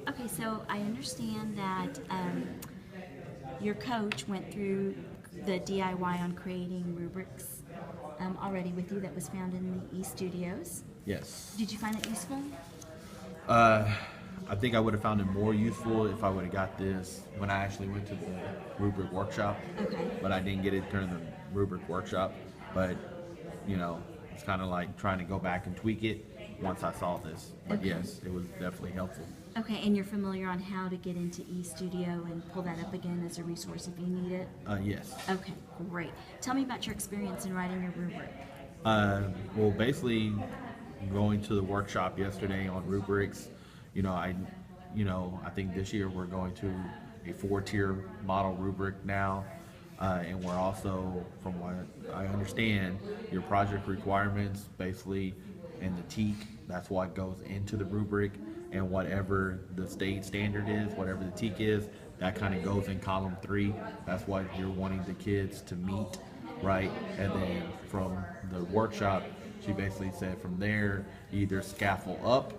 Okay, so I understand that your coach went through the DIY on creating rubrics already with you that was found in the eStudios. Yes. Did you find it useful? Uh, I think I would have found it more useful if I would have got this when I actually went to the rubric workshop, Okay. but I didn't get it during the rubric workshop. But it's kind of like trying to go back and tweak it once I saw this. But Okay. yes, it was definitely helpful. Okay, and you're familiar on how to get into eStudio and pull that up again as a resource if you need it? Yes. Okay, great. Tell me about your experience in writing your rubric. Well, basically, going to the workshop yesterday on rubrics, you know, I, I think this year we're going to a four-tier model rubric now, and we're also, from what I understand, your project requirements basically, and the TEAC, that's what goes into the rubric, and whatever the state standard is, whatever the TEAC is, that kind of goes in column 3. That's what you're wanting the kids to meet, right? And then from the workshop, she basically said from there, either scaffold up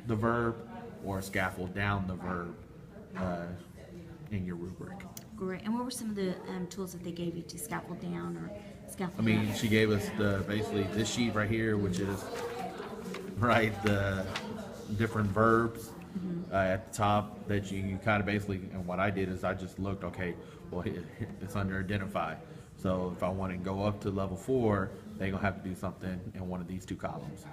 the verb or scaffold down the verb uh, in your rubric. Great. And what were some of the tools that they gave you to scaffold down or I scaffold mean, up? she gave us the basically this sheet right here, which is right the different verbs at the top that you kind of basically. And what I did is I just looked. Okay, well it's under identify. So if I want to go up to level 4, they're gonna have to do something in one of these two columns.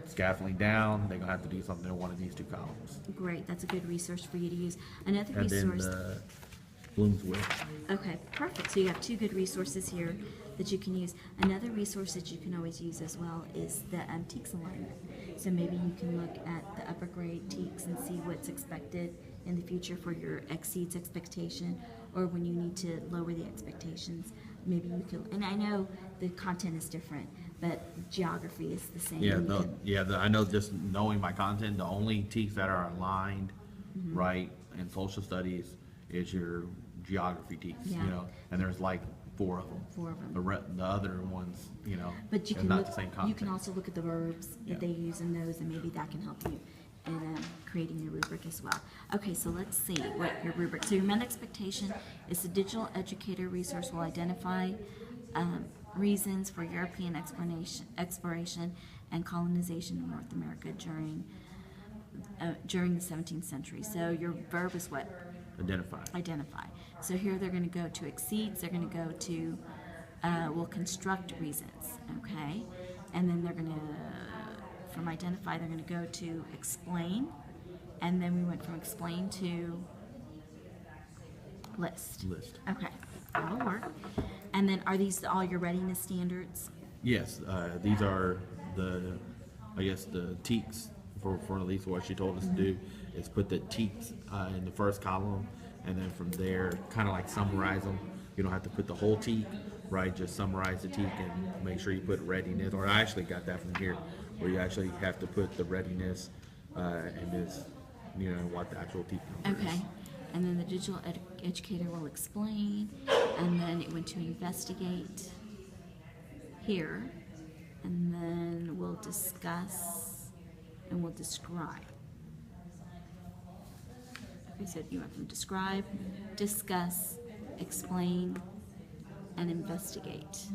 Scaffolding down, they're gonna have to do something in one of these two columns. Great. That's a good resource for you to use. Another And then resource. the Bloom's Will. Okay, perfect. So you have two good resources here that you can use. Another resource that you can always use as well is the TEACS alignment. So maybe you can look at the upper grade TEACS and see what's expected in the future for your exceeds expectation, or when you need to lower the expectations. Maybe you can, and I know the content is different, but geography is the same. Yeah, You can- I know just knowing my content, the only TEACs that are aligned, right, in social studies is your geography TEACs, Yeah. and there's like 4 of them. 4 of them. The other ones, But you are can not look, the same you content. can also look at the verbs Yeah. that they use in those, and maybe that can help you in creating your rubric as well. Okay, so let's see what your rubric. So your meta expectation is the digital educator resource will identify reasons for European exploration and colonization in North America during the 17th century. So your verb is what? Identify. Identify. So here they're going to go to exceeds, they're going to go to, will construct reasons, okay? And then they're going to, from identify, they're going to go to explain, and then we went from explain to list. List. Okay, that'll work. And then are these all your readiness standards? Yes, these are I guess the TEACs for at least what she told us to do is put the TEACs in the first column, and then from there, kind of like summarize them. You don't have to put the whole TEAC, right? Just summarize the TEAC and make sure you put readiness. Or I actually got that from here, where you actually have to put the readiness and this, what the actual TEAC number Okay. is. And then the digital educator will explain, and then it went to investigate here, and then we'll discuss and we'll describe. Okay, so you went from describe, discuss, explain, and investigate.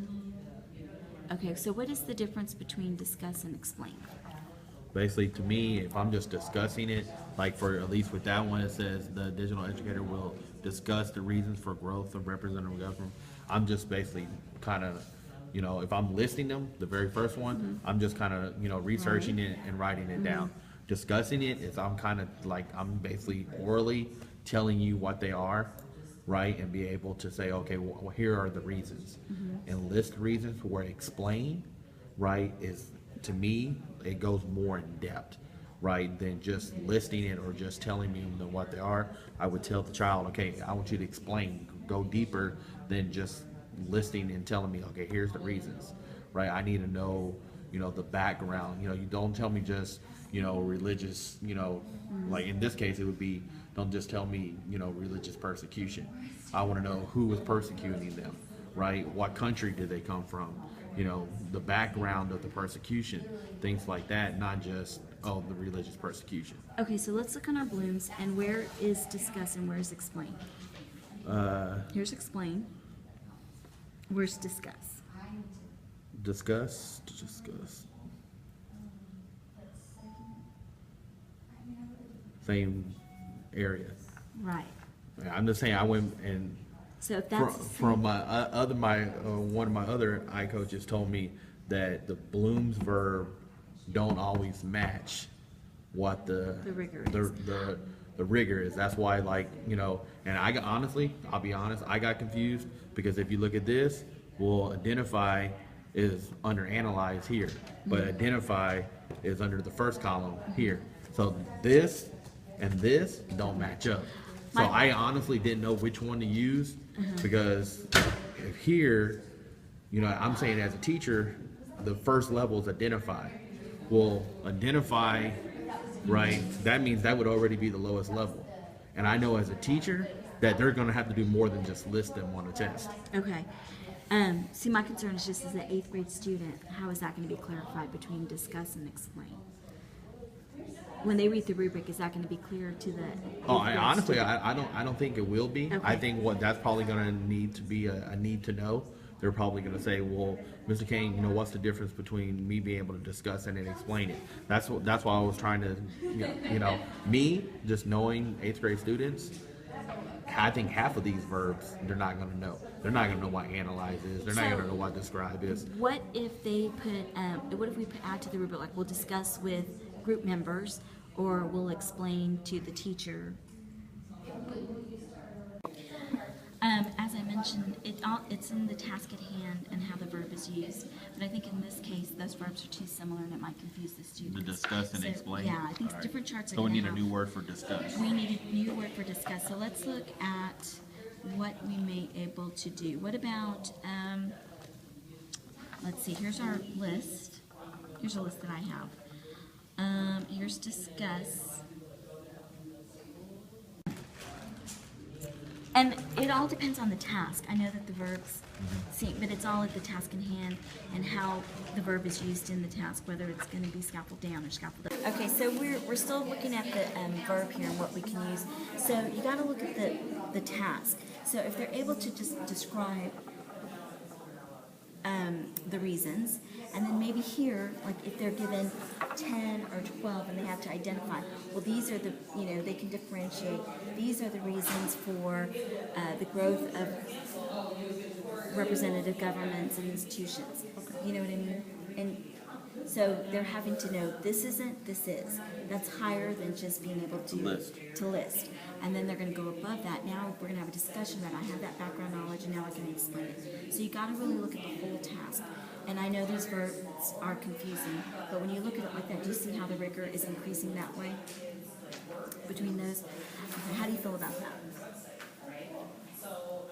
Okay, so what is the difference between discuss and explain? Basically, to me, if I'm just discussing it, like for at least with that one, it says the digital educator will discuss the reasons for growth of representative government. I'm just basically kind of, if I'm listing them, the very first one, I'm just kind of, researching it and writing it down. Discussing it is I'm kind of like, I'm basically orally telling you what they are, right? And be able to say, okay, well, here are the reasons. And list reasons where explain, right, is, to me, it goes more in depth, right, than just listing it or just telling me what they are. I would tell the child, okay, I want you to explain, go deeper than just listing and telling me, okay, here's the reasons, right? I need to know, the background. You don't tell me just, religious, like in this case, it would be, don't just tell me, religious persecution. I want to know who was persecuting them, right? What country did they come from? The background of the persecution, things like that, not just Oh, the religious persecution. Okay, so let's look on our blooms, and where is discuss and where's explain? Here's explain. Where's discuss? Discuss. Same area. Right. I'm just saying I went and So if that's from my one of my other I coaches told me that the blooms verb don't always match what the rigor is. the rigor is. That's why, like, you know, and honestly, I'll be honest, I got confused because if you look at this, well, identify is under analyze here, but identify is under the first column here. So this and this don't match up. So I honestly didn't know which one to use because if here, you know, I'm saying as a teacher, the first level is identify. Well, identify, right, that means that would already be the lowest level. And I know as a teacher that they're gonna have to do more than just list them on a test. Okay. See, my concern is just as an 8th grade student, how is that going to be clarified between discuss and explain? When they read the rubric, is that going to be clear to the? Oh, honestly, I don't think it will be. Okay. I think that's probably going to need to be a need to know. They're probably going to say, well, Mr. Kane, you know, what's the difference between me being able to discuss it and explain it? That's why I was trying to, you know, me just knowing 8th grade students. I think half of these verbs they're not going to know. They're not going to know what analyze is. They're not going to know what describe is. What if they put? What if we add to the rubric, like we'll discuss with group members, or we'll explain to the teacher? As I mentioned, it's in the task at hand and how the verb is used. But I think in this case, those verbs are too similar and it might confuse the students. The discuss and So, explain? Yeah, I think All right. different charts are So we going to need have. a new word for discuss. We need a new word for discuss. So let's look at what we may able to do. What about, let's see, here's our list. Here's a list that I have. Here's discuss. And it all depends on the task. I know that the verbs, see, but it's all at the task in hand and how the verb is used in the task, whether it's going to be scaffold down or scaffold up. Okay, so we're still looking at the verb here and what we can use. So you got to look at the task. So if they're able to just describe the reasons, and then maybe here, like if they're given 10 or 12 and they have to identify, well, these are the, you know, they can differentiate. These are the reasons for the growth of representative governments and institutions. You know what I mean? And so they're having to know this isn't, this is. That's higher than just being able to list. And then they're going to go above that. Now we're going to have a discussion about I have that background knowledge and now I can explain it. So you got to really look at the whole task. And I know these verbs are confusing, but when you look at it like that, do you see how the rigor is increasing that way between those? Okay, how do you feel about that?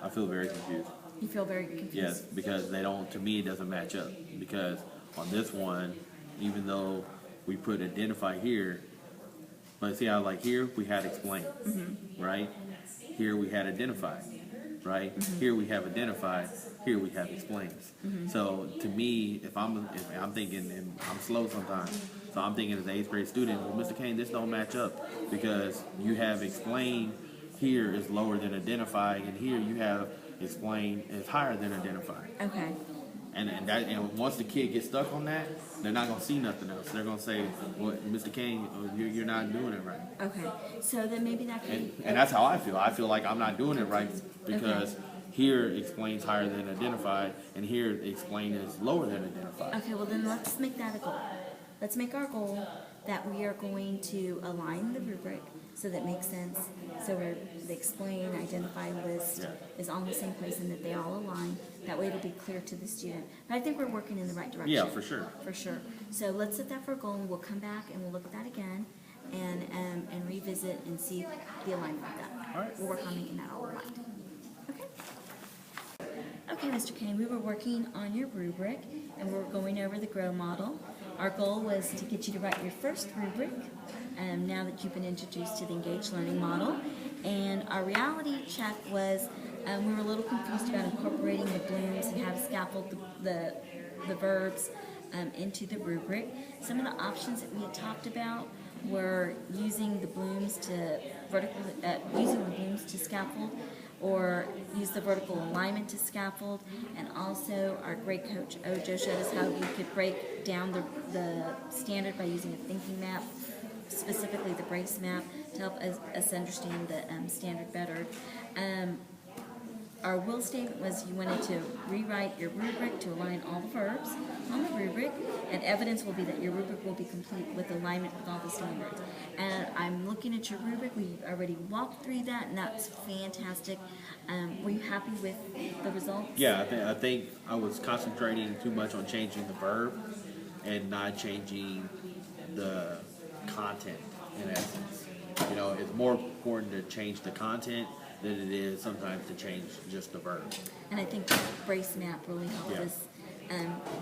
I feel very confused. You feel very confused? Yes, because they don't, to me, it doesn't match up. Because on this one, even though we put identify here, but see how like here we had explain, right? Here we had identify, right? Here we have identify, here we have explains. So to me, if I'm thinking, and I'm slow sometimes, so I'm thinking as an 8th grade student, well, Mr. Kane, this don't match up because you have explain here is lower than identify, and here you have explain is higher than identify. Okay. And once the kid gets stuck on that, they're not gonna see nothing else. They're gonna say, "Well, Mr. Kane, you're not doing it right." Okay. So then maybe that could. And that's how I feel. I feel like I'm not doing it right because here explains higher than identify, and here explain is lower than identify. Okay, well then let's make that a goal. Let's make our goal that we are going to align the rubric so that makes sense. So we're the explain, identify, list is all in the same place and that they all align. That way it'll be clear to the student. But I think we're working in the right direction. Yeah, for sure. For sure. So let's set that for a goal and we'll come back and we'll look at that again and revisit and see the alignment of that. All right. We'll work on making that all aligned. Okay. Okay, Mr. Kane, we were working on your rubric and we were going over the GROW model. Our goal was to get you to write your first rubric now that you've been introduced to the engaged learning model. And our reality check was we were a little confused about incorporating the blooms and how to scaffold the verbs into the rubric. Some of the options that we had talked about were using the blooms to scaffold, or use the vertical alignment to scaffold, and also our great coach Ojo showed us how we could break down the standard by using a thinking map, specifically the brace map, to help us understand the standard better. Our will statement was you wanted to rewrite your rubric to align all the verbs on the rubric, and evidence will be that your rubric will be complete with alignment with all the standards. And I'm looking at your rubric. We've already walked through that, and that's fantastic. Were you happy with the results? Yeah, I think I was concentrating too much on changing the verb and not changing the content in essence. You know, it's more important to change the content than it is sometimes to change just the verb. And I think the brace map really helped Yeah. us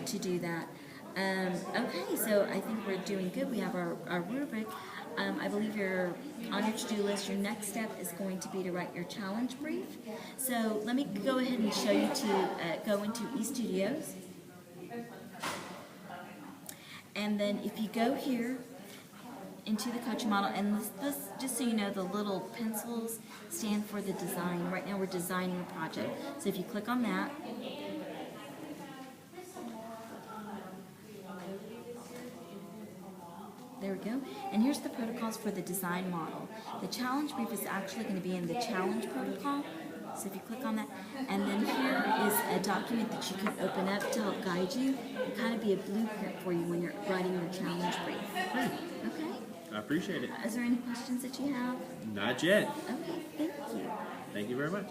to do that. Okay, so I think we're doing good. We have our rubric. I believe you're on your to-do list. Your next step is going to be to write your challenge brief. So let me go ahead and show you to go into eStudios. And then if you go here into the coaching model, and this, just so you know, the little pencils stand for the design. Right now we're designing a project. So if you click on that, there we go. And here's the protocols for the design model. The challenge brief is actually going to be in the challenge protocol. So if you click on that, and then here is a document that you can open up to help guide you and kind of be a blueprint for you when you're writing your challenge brief. Great. Okay? I appreciate it. Is there any questions that you have? Not yet. Okay, thank you. Thank you very much.